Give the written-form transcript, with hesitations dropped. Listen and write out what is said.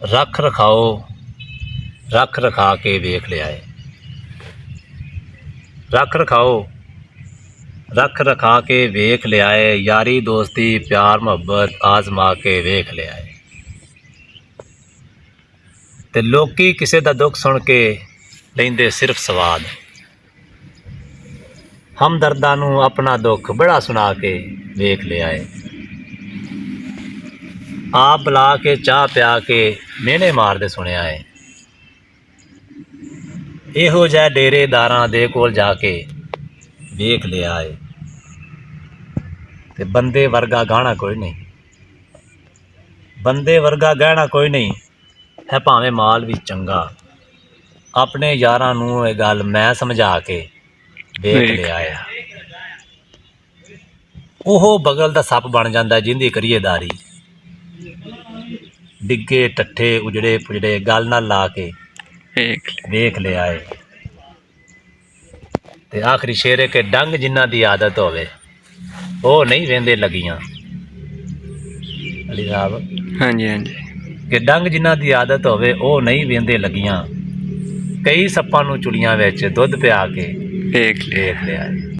ਰੱਖ ਰਖਾਓ ਰੱਖ ਰਖਾ ਕੇ ਵੇਖ ਲਿਆ ਏ। ਰੱਖ ਰਖਾਓ ਰੱਖ ਰਖਾ ਕੇ ਵੇਖ ਲਿਆ ਏ, ਯਾਰੀ ਦੋਸਤੀ ਪਿਆਰ ਮੁਹੱਬਤ ਆਜ਼ਮਾ ਕੇ ਵੇਖ ਲਿਆ ਏ। ਤੇ ਲੋਕੀ ਕਿਸੇ ਦਾ ਦੁੱਖ ਸੁਣ ਕੇ ਲੈਂਦੇ ਸਿਰਫ ਸਵਾਦ, ਹਮਦਰਦਾਂ ਨੂੰ ਆਪਣਾ ਦੁੱਖ ਬੜਾ ਸੁਣਾ ਕੇ ਵੇਖ ਲਿਆ ਏ। ਆਪ ਬੁਲਾ ਕੇ ਚਾਹ ਪਿਆ ਕੇ ਮਿਹਣੇ ਮਾਰਦੇ ਸੁਣਿਆ ਏ। ਇਹੋ ਜਿਹੇ ਡੇਰੇਦਾਰਾਂ ਦੇ ਕੋਲ ਜਾ ਕੇ ਵੇਖ ਲਿਆ ਏ। ਤੇ ਬੰਦੇ ਵਰਗਾ ਗਾਣਾ ਕੋਈ ਨਹੀਂ, ਬੰਦੇ ਵਰਗਾ ਗਹਿਣਾ ਕੋਈ ਨਹੀਂ ਹੈ, ਭਾਵੇਂ ਮਾਲ ਵੀ ਚੰਗਾ। ਆਪਣੇ ਯਾਰਾਂ ਨੂੰ ਇਹ ਗੱਲ ਮੈਂ ਸਮਝਾ ਕੇ ਵੇਖ ਲਿਆ ਏ। ਉਹ ਬਗਲ ਦਾ ਸੱਪ ਬਣ ਜਾਂਦਾ ਜਿੰਦੀ ਕਰੀਏ ਦਾਰੀ, ਡਿੱਗੇ ਟੱਠੇ ਉਜੜੇ ਪੁਜੜੇ ਗੱਲ ਨਾਲ ਲਾ ਕੇ ਵੇਖ ਲਿਆ ਏ। ਤੇ ਆਖਰੀ ਸ਼ੇਰ ਹੈ ਕਿ ਡੰਗ ਜਿਨ੍ਹਾਂ ਦੀ ਆਦਤ ਹੋਵੇ ਉਹ ਨਹੀਂ ਵਹਿੰਦੇ ਲੱਗੀਆਂ। ਅਲੀ ਸਾਹਿਬ ਹਾਂਜੀ ਹਾਂਜੀ, ਕਿ ਡੰਗ ਜਿਨ੍ਹਾਂ ਦੀ ਆਦਤ ਹੋਵੇ ਉਹ ਨਹੀਂ ਵਹਿੰਦੇ ਲੱਗੀਆਂ, ਕਈ ਸੱਪਾਂ ਨੂੰ ਚੁਲੀਆਂ ਵਿੱਚ ਦੁੱਧ ਪਿਆ ਕੇ ਵੇਖ ਲਿਆ ਏ।